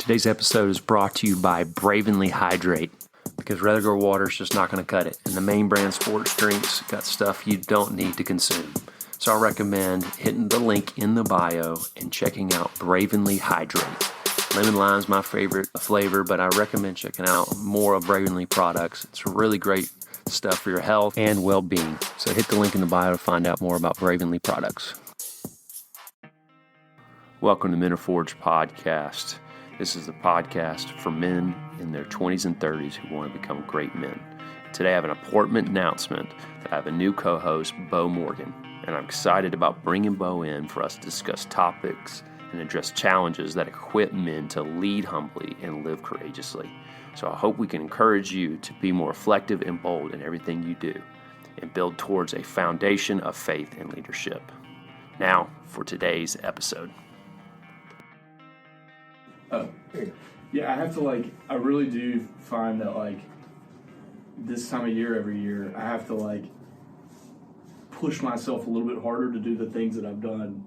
Today's episode is brought to you by Bravenly Hydrate, because regular water is just not going to cut it. And the main brand sports drinks got stuff you don't need to consume. So I recommend hitting the link in the bio and checking out Bravenly Hydrate. Lemon lime is my favorite flavor, but I recommend checking out more of Bravenly products. It's really great stuff for your health and well-being. So hit the link in the bio to find out more about Bravenly products. Welcome to Men Are Forged Podcast. This is the podcast for men in their 20s and 30s who want to become great men. Today I have an important announcement that I have a new co-host, Bo Morgan, and I'm excited about bringing Bo in for us to discuss topics and address challenges that equip men to lead humbly and live courageously. So I hope we can encourage you to be more reflective and bold in everything you do and build towards a foundation of faith and leadership. Now for today's episode. Oh, yeah, I have to, I really do find that, this time of year every year, I have to, push myself a little bit harder to do the things that I've done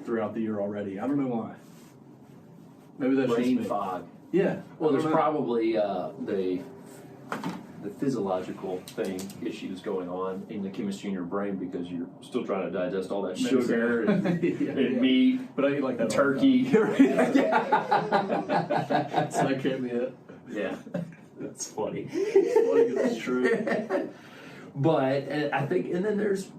throughout the year already. I don't know why. Maybe that's brain just me. fog. Yeah. Well, there's probably the physiological issues going on in the chemistry in your brain because you're still trying to digest all that sugar and, and meat. But I eat like that turkey. So that can't be it. Yeah, that's funny. It's funny because it's true. But I think, and then there's,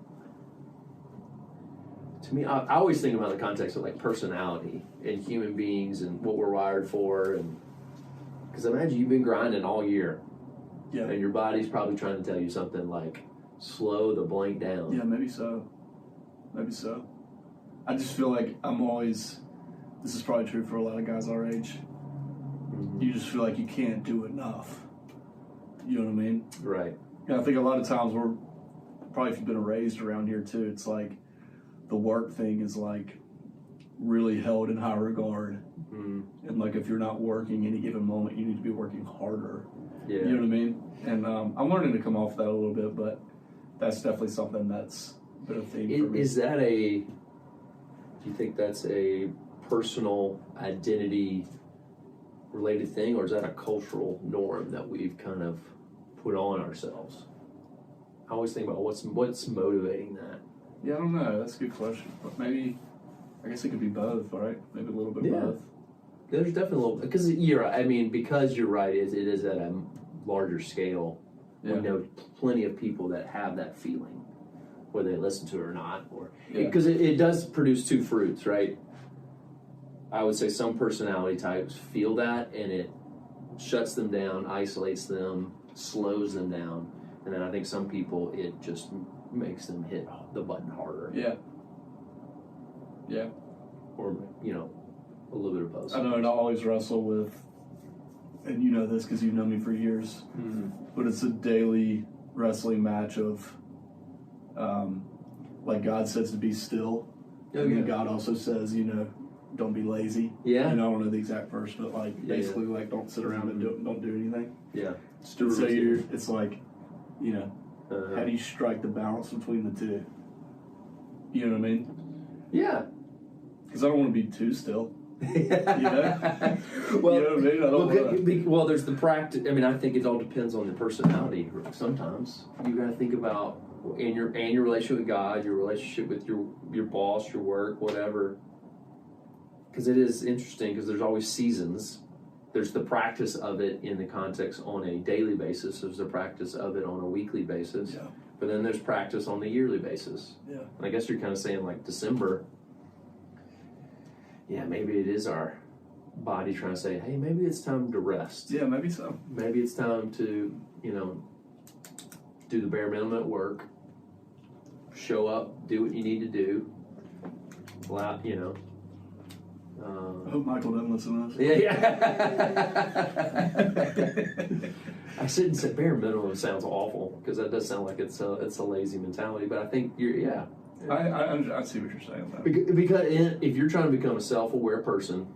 to me, I always think about the context of personality and human beings and what we're wired for, and because imagine you've been grinding all year. Yeah. And your body's probably trying to tell you something like, slow the blank down. Yeah, maybe so. Maybe so. I just feel like I'm always, this is probably true for a lot of guys our age, you just feel like you can't do enough. You know what I mean? Right. And I think a lot of times we're, probably if you've been raised around here too, it's like the work thing is really held in high regard. And if you're not working any given moment, you need to be working harder. Yeah. You know what I mean? And I'm learning to come off that a little bit, but that's definitely something that's been a theme for me. Is that do you think that's a personal identity related thing, or is that a cultural norm that we've kind of put on ourselves? I always think about what's motivating that. Yeah, I don't know. That's a good question. But maybe, I guess it could be both, right? Maybe a little bit both. There's definitely a little, because you're right, it is at a larger scale. Yeah. We know plenty of people that have that feeling, whether they listen to it or not, because it does produce two fruits, right? I would say some personality types feel that, and it shuts them down, isolates them, slows them down, and then I think some people, it just makes them hit the button harder. Yeah. Yeah. Or, a little bit of both. I know, and I always wrestle with, and you know this because you've known me for years, but it's a daily wrestling match of, God says to be still, and then God also says, don't be lazy. Yeah. I don't know the exact verse, but basically don't sit around and don't do anything. Yeah. So it's how do you strike the balance between the two? You know what I mean? Yeah. Because I don't want to be too still. Well, you know what I mean? I don't well, there's the practice. I think it all depends on the personality. Sometimes you got to think about in your relationship with God, your relationship with your boss, your work, whatever. Because it is interesting. Because there's always seasons. There's the practice of it in the context on a daily basis. There's the practice of it on a weekly basis. Yeah. But then there's practice on the yearly basis. Yeah. And I guess you're kind of saying December. Yeah, maybe it is our body trying to say, hey, maybe it's time to rest. Yeah, maybe so. Maybe it's time to, do the bare minimum at work, show up, do what you need to do, I hope Michael doesn't listen to this. Yeah. I shouldn't say bare minimum sounds awful, because that does sound like it's a lazy mentality, but I think I see what you're saying, though. Because if you're trying to become a self-aware person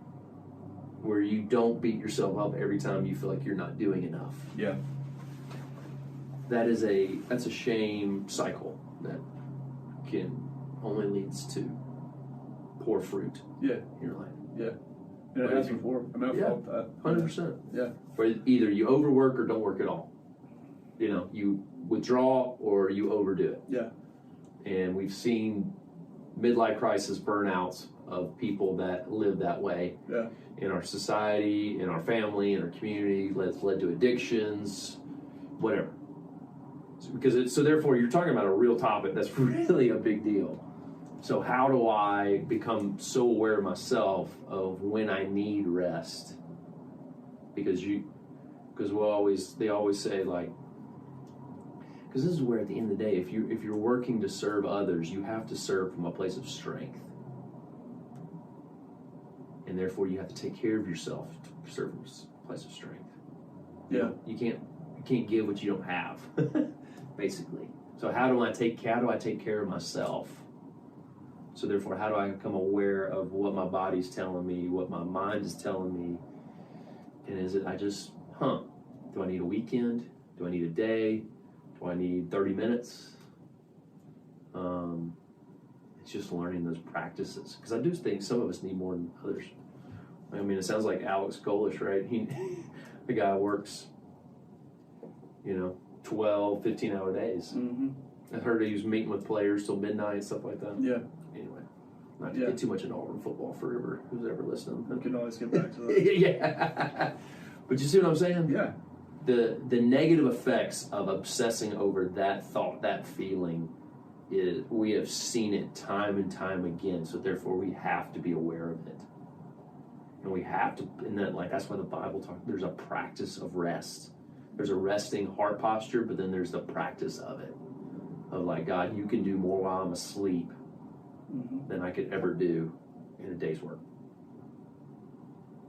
where you don't beat yourself up every time you feel like you're not doing enough, Yeah. that's a shame cycle that only leads to poor fruit Yeah. in your life. Yeah. It has before. I mean, I felt that. 100%. Yeah. Where either you overwork or don't work at all. You know, you withdraw or you overdo it. Yeah. And we've seen midlife crisis burnouts of people that live that way in our society, in our family, in our community. Led to addictions, whatever. So therefore, you're talking about a real topic that's really a big deal. So how do I become so aware of myself of when I need rest? Because they always say, like, because this is where at the end of the day, if you're working to serve others, you have to serve from a place of strength, and therefore you have to take care of yourself to serve from a place of strength. Yeah, you can't give what you don't have, basically. So how do I take care of myself? So therefore, how do I become aware of what my body's telling me, what my mind is telling me? And is it do I need a weekend? Do I need a day? Do I need 30 minutes? It's just learning those practices. Because I do think some of us need more than others. I mean, it sounds like Alex Golish, right? The guy works, 12, 15-hour days. Mm-hmm. I heard he was meeting with players till midnight and stuff like that. Yeah. Anyway, not to get too much into Auburn football for who's ever listening. We can always get back to that. Yeah. But you see what I'm saying? Yeah. The negative effects of obsessing over that thought, that feeling, is we have seen it time and time again. So therefore, we have to be aware of it, and we have to. And that's why the Bible talks. There's a practice of rest. There's a resting heart posture, but then there's the practice of it. Of like, God, you can do more while I'm asleep than I could ever do in a day's work.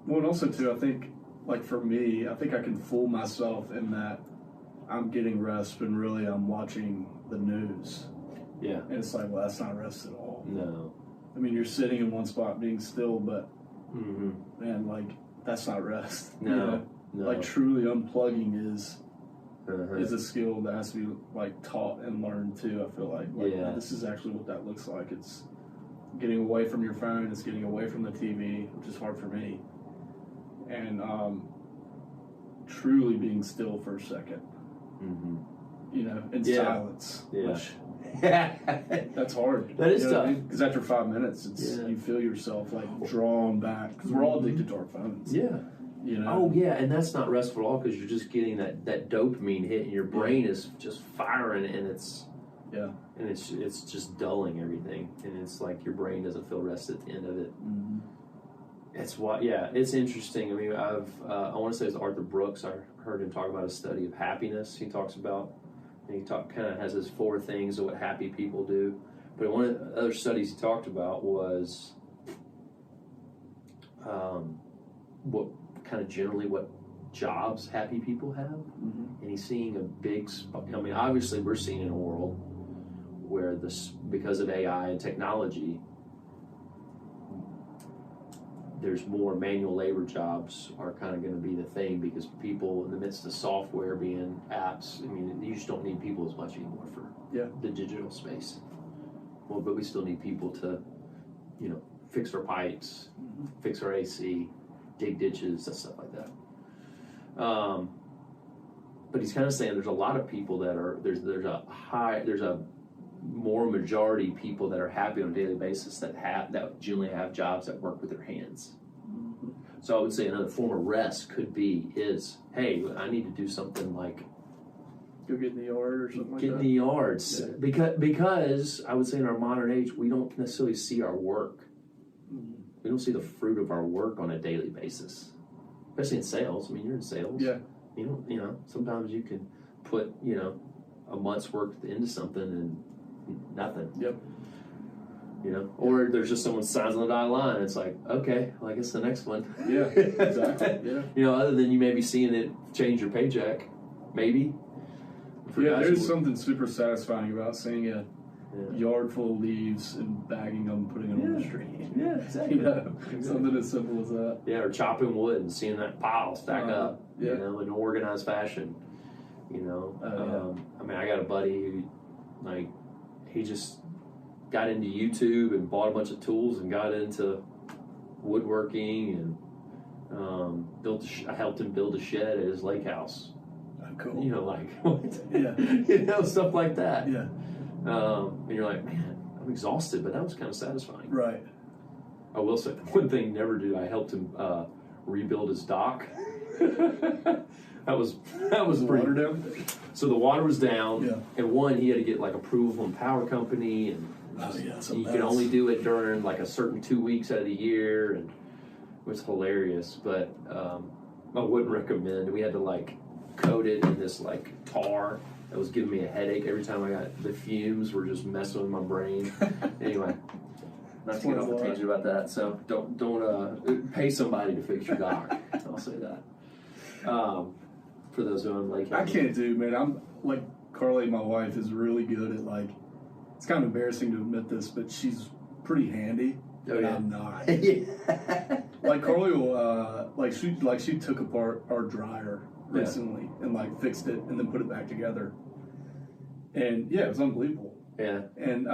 Well, and also too, I think, like for me, I think I can fool myself in that I'm getting rest when really I'm watching the news. Yeah. And it's like, well, that's not rest at all. No. I mean, you're sitting in one spot being still, but man, like, that's not rest. No. Like, truly unplugging is a skill that has to be, like, taught and learned, too, I feel like. This is actually what that looks like. It's getting away from your phone. It's getting away from the TV, which is hard for me. And truly being still for a second. In silence. Yeah. Which, that's hard. That is tough. Because after 5 minutes, you feel yourself, like, drawn back. Because we're all addicted to our phones. Yeah. Oh, yeah, and that's not restful at all because you're just getting that dopamine hit and your brain is just firing and it's just dulling everything and it's like your brain doesn't feel rest at the end of it. That's why, it's interesting. I mean, I want to say it's Arthur Brooks. I heard him talk about a study of happiness. He talks about, and he kind of has his 4 things of what happy people do. But one of the other studies he talked about was what jobs happy people have, and he's seeing a big I mean, obviously we're seeing in a world where because of AI and technology, there's more manual labor jobs are kind of going to be the thing because people in the midst of software being apps, I mean, you just don't need people as much anymore for the digital space. Well, but we still need people to, fix our pipes, fix our AC, dig ditches, and stuff like that. But he's kind of saying there's a lot of people that are there's a more majority people that are happy on a daily basis that generally have jobs that work with their hands. So I would say another form of rest is hey, I need to do something like go get in the yard or something like that. Get in the yards because I would say in our modern age we don't necessarily see our work. We don't see the fruit of our work on a daily basis, especially in sales. I mean, you're in sales. Yeah. Sometimes you can put, a month's work into something and nothing. Yep. Or there's just someone signs on the dotted line. And it's like, okay, well, I guess the next one. Yeah, exactly. Yeah. Other than you maybe seeing it change your paycheck, maybe. There's something super satisfying about seeing a yard full of leaves and bagging them, putting them on the street. Yeah, exactly. Something as simple as that. Yeah, or chopping wood and seeing that pile stack up, in an organized fashion. I mean, I got a buddy who, he just got into YouTube and bought a bunch of tools and got into woodworking and I helped him build a shed at his lake house. Oh, cool. You know, like, what? Yeah. You know, stuff like that. Yeah. And you're like, man, I'm exhausted, but that was kind of satisfying. Right. I will say, one thing never did, I helped him rebuild his dock. That was pretty. Water down? So the water was down, Yeah. and he had to get like approval from the power company, and you could only do it during like a certain 2 weeks out of the year, and it was hilarious. But I wouldn't recommend. We had to like coat it in this like tar that was giving me a headache every time I got the fumes were just messing with my brain. Anyway. Not to get off the tangent about that, so don't pay somebody to fix your dock. I'll say that. For those who own lake houses. I can't do, man. I'm like Carly, my wife, is really good at like. It's kind of embarrassing to admit this, but she's pretty handy. Oh, yeah. I'm not. Yeah. Like Carly will, she took apart our dryer recently and like fixed it and then put it back together. And yeah, it was unbelievable. Yeah. And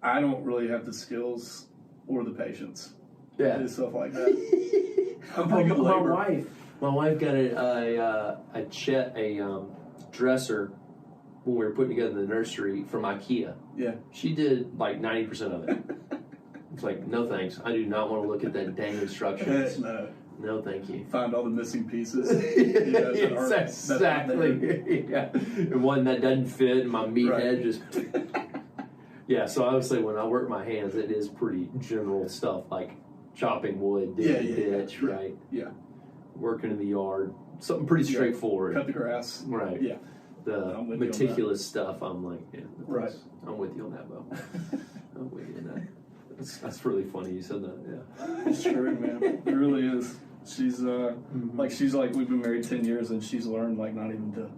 I don't really have the skills or the patience to do stuff like that. I'm pretty good at labor. My wife got a dresser when we were putting together the nursery from IKEA. Yeah. She did like 90% of it. It's like, no thanks. I do not want to look at that dang instructions. No, thank you. Find all the missing pieces. Exactly. Yeah. And one that doesn't fit, and my meathead just. Yeah, so obviously when I work my hands, it is pretty general stuff like chopping wood, digging ditch, right? Yeah. Working in the yard, something pretty straightforward. Cut the grass. Right. Yeah. The meticulous stuff, I'm like, yeah. Right. I'm with you on that, Bo. I'm with you on that. That's really funny you said that, yeah. It's true, man. It really is. She's like, we've been married 10 years and she's learned like not even to.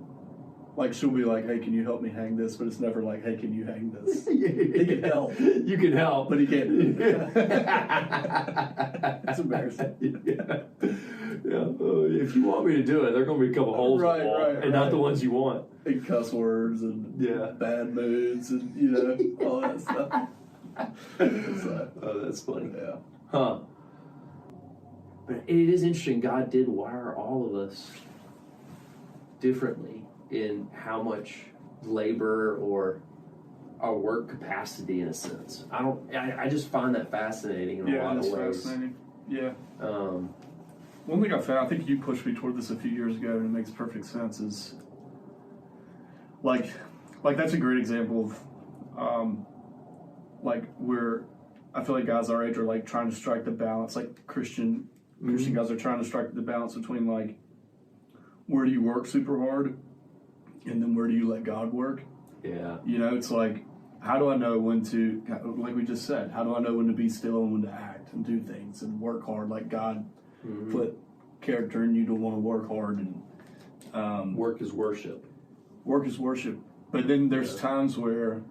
Like, she'll be like, hey, can you help me hang this? But it's never like, hey, can you hang this? He can help. You can help. But he can't. It's embarrassing. Yeah. If you want me to do it, there are going to be a couple holes in the wall, and not the ones you want. And cuss words and bad moods and, all that stuff. Oh, that's funny. Yeah. Huh. But it is interesting. God did wire all of us differently in how much labor or our work capacity, in a sense. I just find that fascinating in a lot of ways. Fascinating. Yeah. One thing I found, I think you pushed me toward this a few years ago, and it makes perfect sense, is like that's a great example of where I feel like guys our age are like trying to strike the balance, like Christian guys are trying to strike the balance between like where do you work super hard and then where do you let God work? Yeah. It's like, how do I know when to, like we just said, how do I know when to be still and when to act and do things and work hard? Like God put character in you to want to work hard. And work is worship. Work is worship. But then there's times where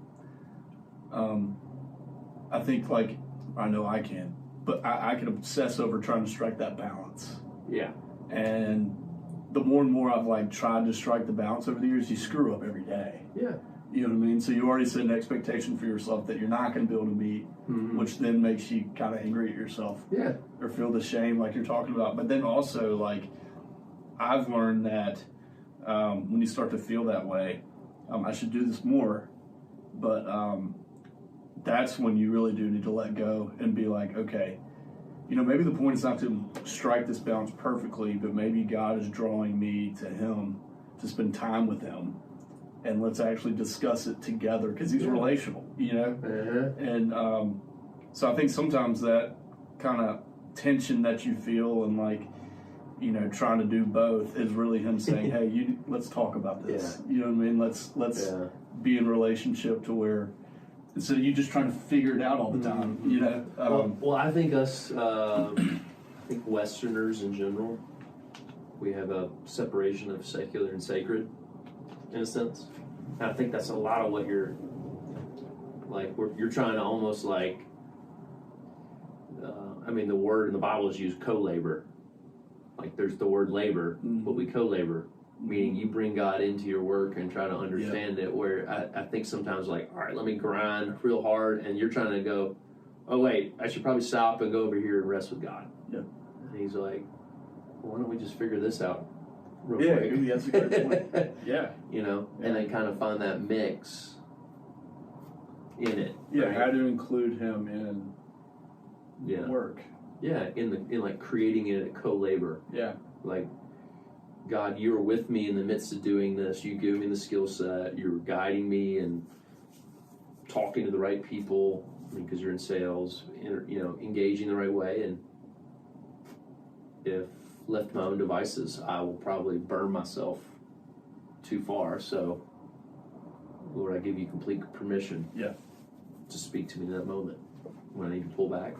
I think, like, I know I can, but I can obsess over trying to strike that balance. Yeah. And the more and more I've like tried to strike the balance over the years, you screw up every day. Yeah. You know what I mean? So you already set an expectation for yourself that you're not going to be able to meet, which then makes you kind of angry at yourself. Yeah. Or feel the shame like you're talking about. But then also, like, I've learned that when you start to feel that way, I should do this more. But that's when you really do need to let go and be like, okay, maybe the point is not to strike this balance perfectly, but maybe God is drawing me to Him to spend time with Him. And let's actually discuss it together because He's relational, And so I think sometimes that kind of tension that you feel and like, trying to do both is really Him saying, hey, let's talk about this. Yeah. You know what I mean? Let's be in relationship to where instead of you just trying to figure it out all the time, well, I think us, Westerners in general, we have a separation of secular and sacred, in a sense. And I think that's a lot of what you're trying to almost like, the word in the Bible is used co-labor. Like there's the word labor, but we co-labor, meaning you bring God into your work and try to understand it, where I think sometimes like, all right, let me grind real hard, and you're trying to go, oh wait, I should probably stop and go over here and rest with God. Yeah. And And he's like, well, why don't we just figure this out real quick? Yeah, that's a great point. Yeah. You know, and then kind of find that mix in it. Yeah, right? how to include him in work. Yeah, in like creating it a co-labor. Yeah. Like, God, you are with me in the midst of doing this. You give me the skill set. You're guiding me and talking to the right people, because you're in sales, you know, engaging the right way. And if left to my own devices, I will probably burn myself too far. So, Lord, I give you complete permission to speak to me in that moment when I need to pull back,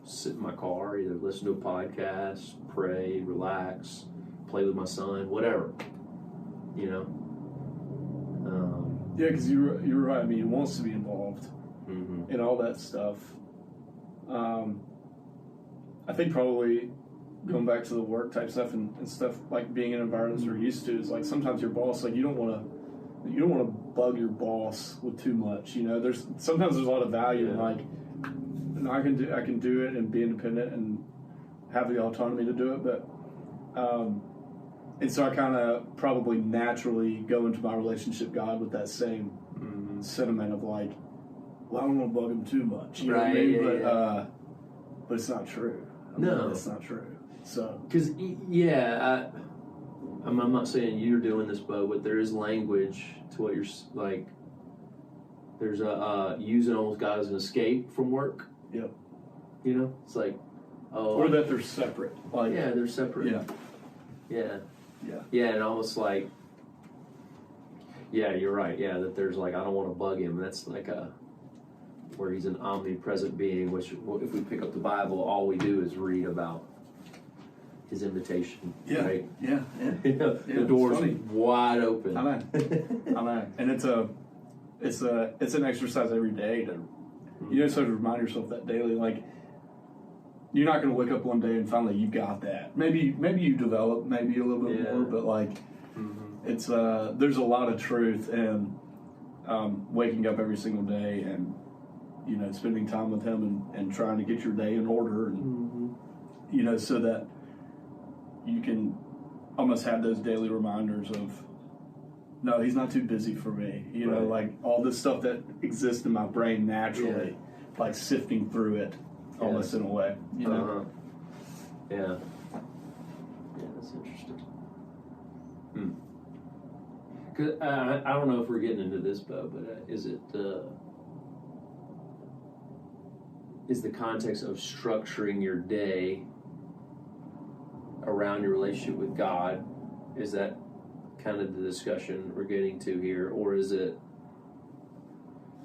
sit in my car, either listen to a podcast, pray, relax, play with my son, whatever, you know. Yeah, because you're right. I mean, he wants to be involved in all that stuff. I think probably going back to the work type stuff and stuff, like being in environments we're used to, is like sometimes your boss, like you don't want to bug your boss with too much. You know, sometimes there's a lot of value in like, no, I can do it and be independent and have the autonomy to do it, but and so I kind of probably naturally go into my relationship with God with that same sentiment of like, well, I don't want to bug him too much, you know what I mean? But it's not true. No, it's not true. So, because I'm not saying you're doing this, but there is language to what you're like. There's using almost God as an escape from work. Yep. You know, it's like, or that they're separate. Like, yeah, they're separate. Yeah, and almost like, yeah, you're right. Yeah, that there's like, I don't want to bug him. That's like where he's an omnipresent being, which if we pick up the Bible, all we do is read about his invitation. Yeah, right? Yeah. You know, the door's wide open. I know. And it's an exercise every day to, you just have to remind yourself that daily, like, you're not going to wake up one day and finally you got that. Maybe you develop maybe a little bit more, but like it's there's a lot of truth in waking up every single day and, you know, spending time with him and trying to get your day in order and you know, so that you can almost have those daily reminders of, no, he's not too busy for me. You know, like all this stuff that exists in my brain naturally, like sifting through it. Almost in a way, you know. Yeah, that's interesting. Cause I don't know if we're getting into this, but is the context of structuring your day around your relationship with God? Is that kind of the discussion we're getting to here, or is it?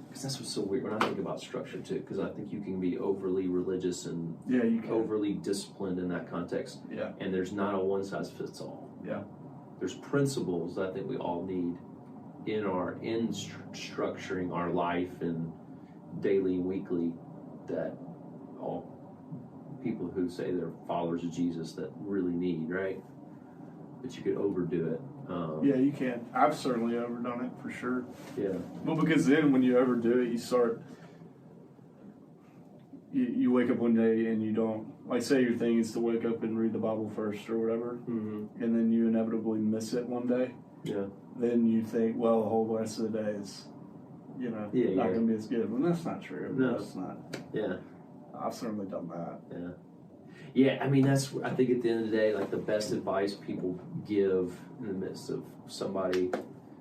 Because that's what's so weird when I think about structure too, because I think you can be overly religious and overly disciplined in that context. Yeah. And there's not a one size fits all. Yeah. There's principles that I think we all need in structuring our life and daily and weekly, that all people who say they're followers of Jesus that really need, right? But you could overdo it. Yeah, you can. I've certainly overdone it for sure. Yeah. Well, because then when you overdo it, you start. You wake up one day and you don't, like, say your thing is to wake up and read the Bible first or whatever, and then you inevitably miss it one day. Yeah. Then you think, well, the whole rest of the day is, you know, not going to be as good. Well, that's not true. No. That's not. Yeah. I've certainly done that. Yeah. Yeah, I mean, I think at the end of the day, like, the best advice people give in the midst of somebody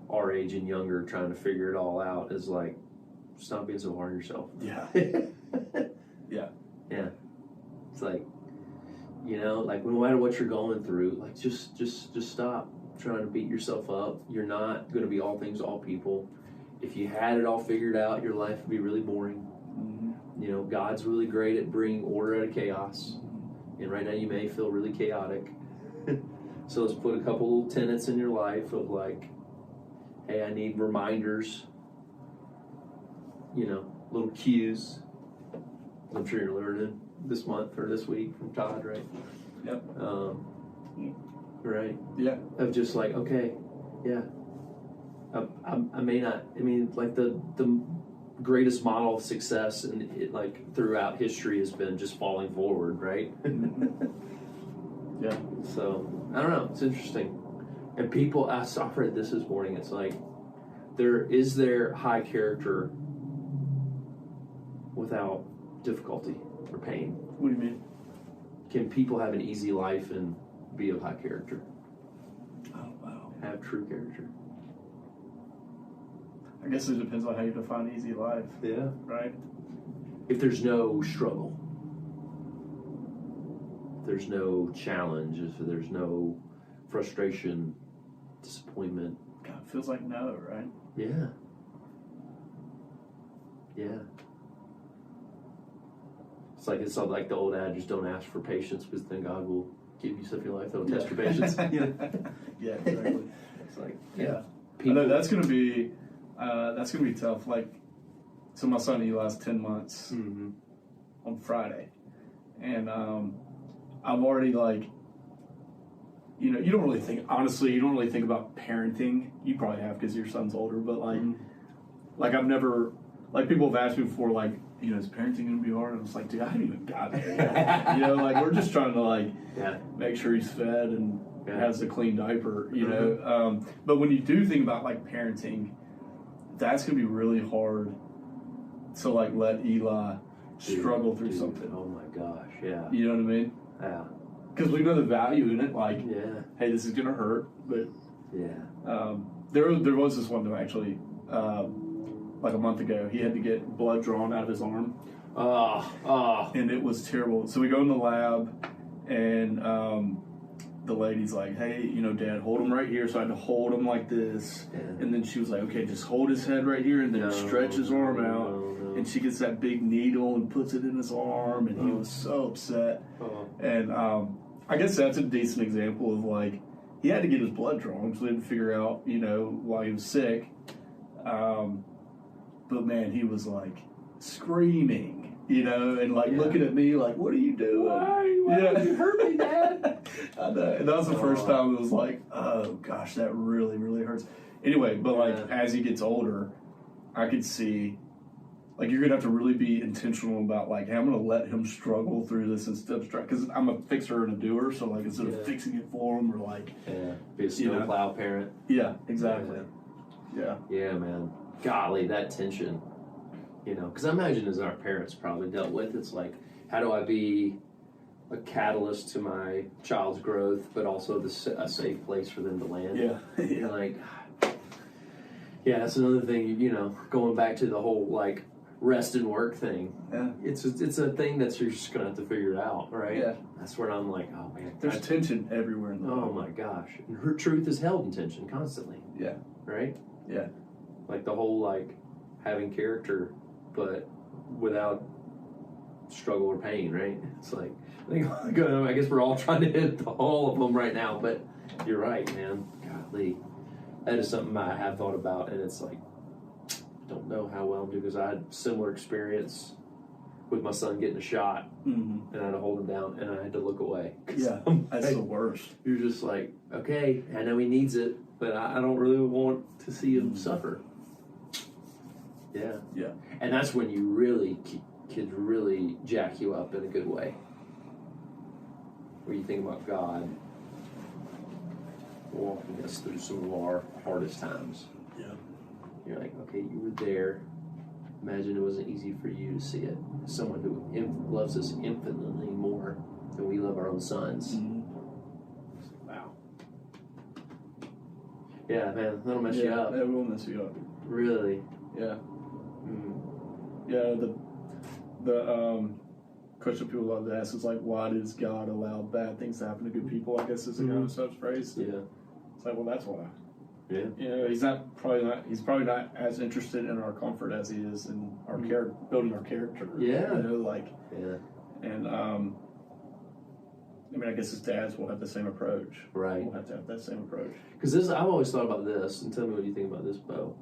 our age and younger trying to figure it all out is like, stop being so hard on yourself. Yeah. Yeah. Yeah. It's like, you know, like, no matter what you're going through, like, just stop trying to beat yourself up. You're not going to be all things to all people. If you had it all figured out, your life would be really boring. You know, God's really great at bringing order out of chaos. And right now you may feel really chaotic. So let's put a couple little tenets in your life of like, hey, I need reminders, you know, little cues. I'm sure you're learning this month or this week from Todd, right? Yep. Right? Yeah. Of just like, okay, yeah. I may not, I mean, like the greatest model of success and like throughout history has been just falling forward, right? Yeah. So, I don't know. It's interesting. And people, I read this morning. It's like, is there high character without difficulty or pain? What do you mean? Can people have an easy life and be of high character? Oh, wow. Have true character? I guess it depends on how you define easy life. Yeah. Right? If there's no struggle, if there's no challenge, if there's no frustration, disappointment. God, it feels like no, right? Yeah. Yeah. It's like the old adage, don't ask for patience because then God will give you stuff in your life that will test your patience. Yeah, exactly. It's like, yeah. People, I know that's gonna be tough. Like, so my son Eli's 10 months on Friday, and I'm already like, you know, you don't really think about parenting. You probably have because your son's older, but like I've never, like, people have asked me before, like, you know, is parenting gonna be hard? And I was like, dude, I haven't even got there yet. You know, like, we're just trying to like make sure he's fed and has a clean diaper, you know. But when you do think about like parenting, that's gonna be really hard to like let Eli struggle through something. Oh my gosh, yeah. You know what I mean? Yeah. Because we know the value in it. Like, hey, this is gonna hurt, but there was this one time actually, like a month ago, he had to get blood drawn out of his arm. And it was terrible. So we go in the lab, and the lady's like, hey, you know, Dad, hold him right here. So I had to hold him like this. And then she was like, okay, just hold his head right here, and then stretch his arm out. And she gets that big needle and puts it in his arm, and he was so upset. And I guess that's a decent example of, like, he had to get his blood drawn, so we had to figure out, you know, why he was sick. But man, he was like screaming, you know, and like looking at me like, what are you doing? Why did you hurt me, Dad? I know. And that was the first time it was like, oh gosh, that really, really hurts. Anyway, but like as he gets older, I could see, like, you're gonna have to really be intentional about, like, hey, I'm gonna let him struggle through this instead of because I'm a fixer and a doer. So like, instead of fixing it for him, or like, be a snowplow parent. Yeah, exactly. Yeah, man. Golly, that tension. You know, because I imagine as our parents probably dealt with, it's like, how do I be a catalyst to my child's growth, but also a safe place for them to land? Yeah. Like, that's another thing. You know, going back to the whole like rest and work thing. Yeah. It's a thing that you're just gonna have to figure it out, right? Yeah. That's where I'm like, oh man, there's tension everywhere in the world. Oh my gosh, and her truth is held in tension constantly. Yeah. Right. Yeah. Like the whole like having character, but without struggle or pain, right? It's like, I guess we're all trying to hit all of them right now, but you're right, man. Golly, that is something I have thought about, and it's like, don't know how well I'm doing, because I had similar experience with my son getting a shot, and I had to hold him down, and I had to look away. Yeah, that's the worst. You're just like, okay, I know he needs it, but I don't really want to see him suffer. Yeah. And that's when you really, kids really jack you up in a good way. Where you think about God walking us through some of our hardest times. Yeah. You're like, okay, you were there. Imagine it wasn't easy for you to see it. Someone who loves us infinitely more than we love our own sons. Wow. Yeah, man, that'll mess you up. It will mess you up. Really? Yeah. Yeah, the question people love to ask is like, why does God allow bad things to happen to good people? I guess is the kind of such phrase. Yeah. It's like, well, that's why. Yeah. You know, he's probably not as interested in our comfort as he is in our building our character. Yeah. You know, like. Yeah. And I mean, I guess his dads will have the same approach. Right. We'll have to have that same approach. Because I've always thought about this, and tell me what you think about this, Bo.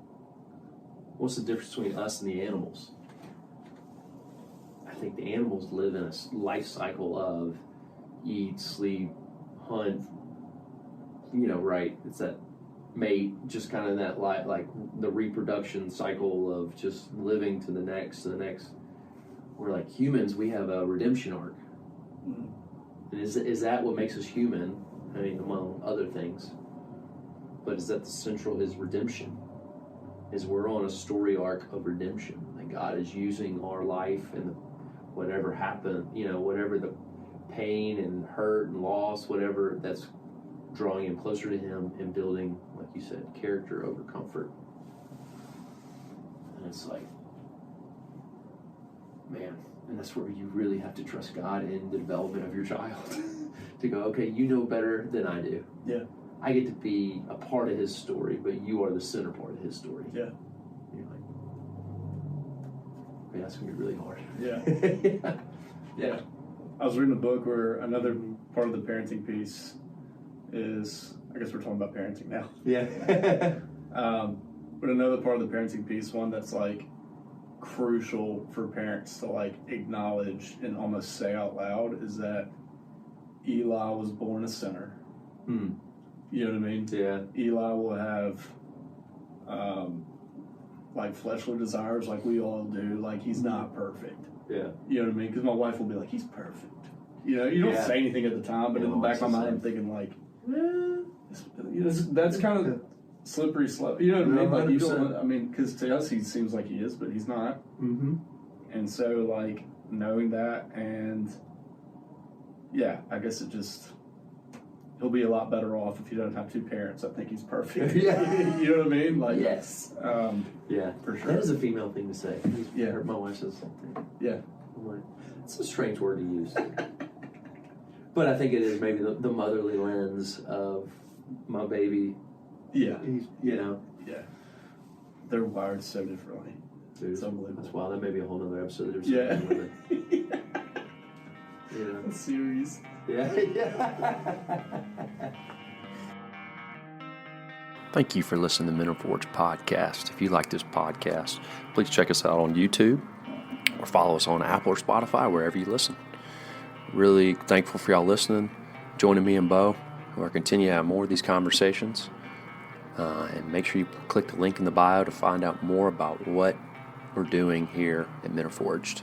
What's the difference between us and the animals? I think the animals live in a life cycle of eat, sleep, hunt. You know, right? It's that mate, just kind of that like the reproduction cycle of just living to the next. We're like humans. We have a redemption arc. And is that what makes us human? I mean, among other things. But is that the central is redemption? Is we're on a story arc of redemption. That God is using our life and whatever happened, whatever the pain and hurt and loss, whatever, that's drawing him closer to him and building, like you said, character over comfort. And it's like, man, and that's where you really have to trust God in the development of your child. To go, okay, you know better than I do. Yeah. I get to be a part of his story, but you are the center part of his story. Yeah. And you're like, okay, that's going to be really hard. Yeah. Yeah. I was reading a book where another part of the parenting piece is, I guess we're talking about parenting now. Yeah. But another part of the parenting piece, one that's like crucial for parents to like acknowledge and almost say out loud, is that Eli was born a sinner. You know what I mean? Yeah. Eli will have like fleshly desires like we all do. Like he's not perfect. Yeah. You know what I mean? Because my wife will be like, he's perfect. You know, you don't say anything at the time, but in the back of my mind, I'm thinking like, that's kind of slippery slope. You know what I mean? Like you don't. I mean, because to us he seems like he is, but he's not. Mm-hmm. And so like knowing that, and yeah, I guess it just. He'll be a lot better off if he doesn't have two parents. I think he's perfect. Yeah. You know what I mean? Like, yes. Yeah. For sure. That is a female thing to say. Yeah. My wife says something. Yeah. I'm like, it's a strange word to use. But I think it is maybe the motherly lens of my baby. Yeah. Yeah. They're wired so differently. Dude, it's unbelievable. That's wild. That may be a whole other episode. Yeah. Yeah. A series. Yeah. Thank you for listening to Men of Forge podcast. If you like this podcast, please check us out on YouTube or follow us on Apple or Spotify, wherever you listen. Really thankful for y'all listening, joining me and Bo. We'll continue to have more of these conversations. And make sure you click the link in the bio to find out more about what we're doing here at Men of Forged.